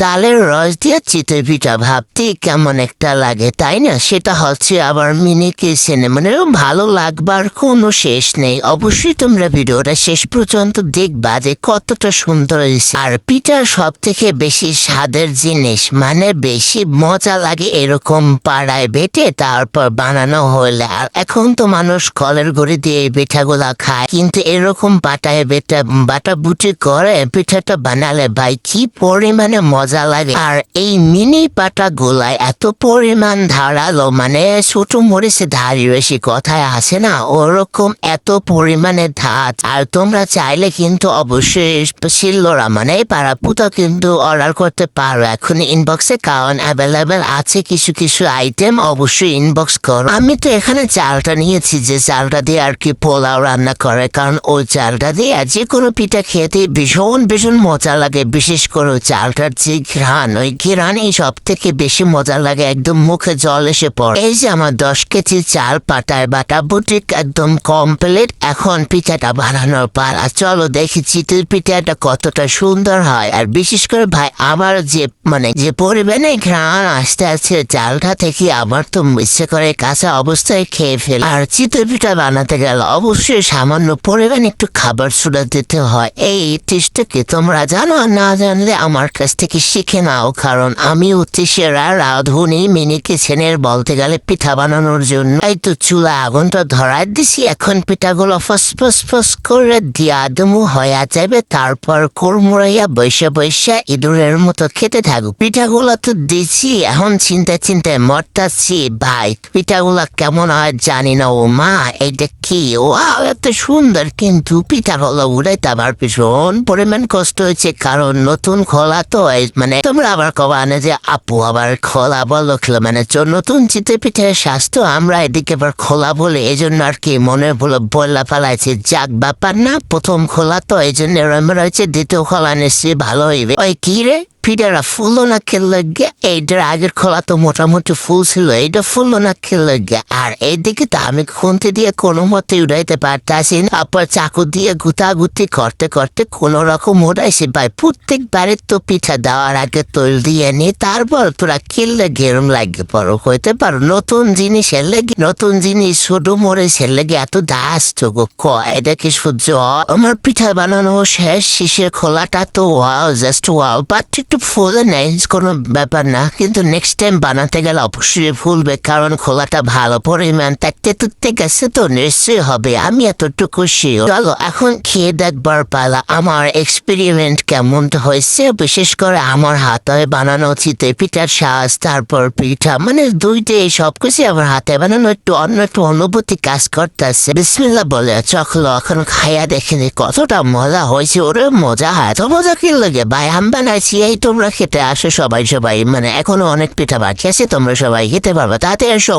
তালের রস দিয়ে চিতই পিঠা ভাবতেই কেমন একটা লাগে, তাই না? সেটা হচ্ছে আবার মিনি কিচেনে, মানে ভালো লাগবার কোনো শেষ নেই। অবশ্যই তোমরা ভিডিওটা শেষ পর্যন্ত দেখবা যে কতটা সুন্দর হয়েছে। আর পিঠার সব থেকে বেশি স্বাদের জিনিস, মানে বেশি মজা লাগে এরকম পাড়ায় বেটে তারপর বানানো হলে। আর এখন তো মানুষ কলের গুঁড়ি দিয়ে এই পিঠাগুলা খায়, কিন্তু এরকম পাটায় বেটে বাটা বুটি করে পিঠাটা বানালে ভাই কি পরিমাণে মজা লাগে। আর এই মিনি পাটা গুলায় এত পরিমাণ ধারালো, মানে ছোট মরিচে ধারি বেশি কথায় আসে না, ওরকম এত পরিমাণে ধাত। আর তোমরা চাইলে কিন্তু অবশ্যই শিলনোড়া মানে পাড়াপুতো কিন্তু অর্ডার করতে পারো এখন ইনবক্সে, কারণ অ্যাভেলেবেল আছে কিছু কিছু আইটেম। অবশ্যই ইনবক্স করো। আমি তো এখানে চালটা নিয়েছি, যে চালটা দিয়ে আর কি পোলাও রান্না করে, কারণ ওই চালটা দিয়ে যে কোনো পিঠা খেতে ভীষণ ভীষণ মজা লাগে। বিশেষ করে চালটার যে ঘ্রাণ, ওই ঘ্রাণই সব থেকে বেশি মজা লাগে, একদম মুখে জল এসে পড়ে। এই যে আমার 10 কেজি চাল পাটায় বাটা বুটিক একদম কমপ্লিট। এখন পিঠাটা বানানোর পালা, চলো দেখি চিতই পিঠাটা কতটা সুন্দর হয়। আর বিশেষ করে ভাই আমার যে পরিমাণে ঘ্রাণ আসতে আছে চালটা থেকে, আমার তো ইচ্ছে করে কাঁচা অবস্থায় খেয়ে ফেল। আর চিতই পিঠা বানাতে গেলে অবশ্যই সামান্য পরিমাণে একটু খাবার সোডা দিতে হয়। এই টেস্টটাকে তোমরা জানো, না জানলে আমার কাছ থেকে শিখে নাও, কারণ আমি অতি সেরা রাঁধুনি মিনি কিচেনের বলতে গেলে পিঠা বানানোর জন্য। এই তো চুলা আগুনটা ধরাই দিছি, এখন পিঠাগুলো ফস ফস ফস করে দিয়া দমু হয়ে যাবে, তারপর কুড়মুড়াইয়া বৈশা বৈশা ইঁদুরের মতো খেতে থাকবো। পিঠাগুলো তো দিছি, এখন চিন্তায় মরতাছি ভাই পিঠাগুলা কেমন হয় জানি না। ও মা, এইটা কি? ও এত সুন্দর, কিন্তু পিঠাগুলো উড়াইতে আমার ভীষণ পরিমাণ কষ্ট হয়েছে, কারণ নতুন খোলা তো। মানে তোমরা আবার কবানে যে আপু আবার খোলা বলো, মানে নতুন চিতই পিঠের স্বাস্থ্য আমরা এদিকে আবার খোলা বলে, এই জন্য আর কি মনে বললা পালাইছে। যাক ব্যাপার না, প্রথম খোলা তো এই জন্য রয়েছে, দ্বিতীয় খোলা নিশ্চয়ই ভালো হইবে। ওই কি রে, পিঠারা ফুললো না খেললে গে? এইটার আগের খোলা তো মোটামুটি ফুল ছিল, এইটা ফুললো না খেললে গে? আর এইদিকে তো আমি খুন্তি দিয়ে কোনো মতে উড়াইতে পারতাছি না, তারপর চাকু দিয়ে গুতাগুতি করতে করতে কোন রকম উড়াইছি ভাই। প্রত্যেকবারে তো পিঠা দেওয়ার আগে তৈল দিয়ে নি, তারপর তোরা খেললে গেরম লাগে পড়ো, হইতে পারো নতুন জিনিসের লেগে, নতুন জিনিস ছোট মরিচের লেগে এত দাস তো এটা কি সহ্য? আমার পিঠা বানানো শেষ, শিশের খোলাটা তো ওয়াও, জাস্ট ওয়াও। বাট একটু ফুলে নেই, কোনো ব্যাপার না, কিন্তু নেক্সট টাইম বানাতে গেলে অবশ্যই ফুলবে, কারণ খোলাটা ভালো পরিমাণ থাকতে তুলতে গেছে তো নিশ্চয়ই হবে। আমি এতটুকু শিওর। চলো এখন খেয়ে দেখবার পালা আমার এক্সপেরিমেন্ট কেমন হয়েছে। বিশেষ করে আমার হাতে বানানো চিতই পিঠার সাজ, তারপর পিঠা মানে দুইটাই সবকিছু আমার হাতে বানানো, একটু অন্য একটু অনুভূতি কাজ করতেছে। বিসমিল্লাহ বলে চখলো, এখন খাইয়া দেখিনি কতটা মজা হয়েছে। ওরে মজা হয় তো, মজা কি লাগে ভাই, আমি বানাইছি। এই তোমরা খেতে আসো সবাই, মানে এখনো অনেক পিঠা বাকি আছে, তোমরা সবাই খেতে পারবে, তাতে এসো।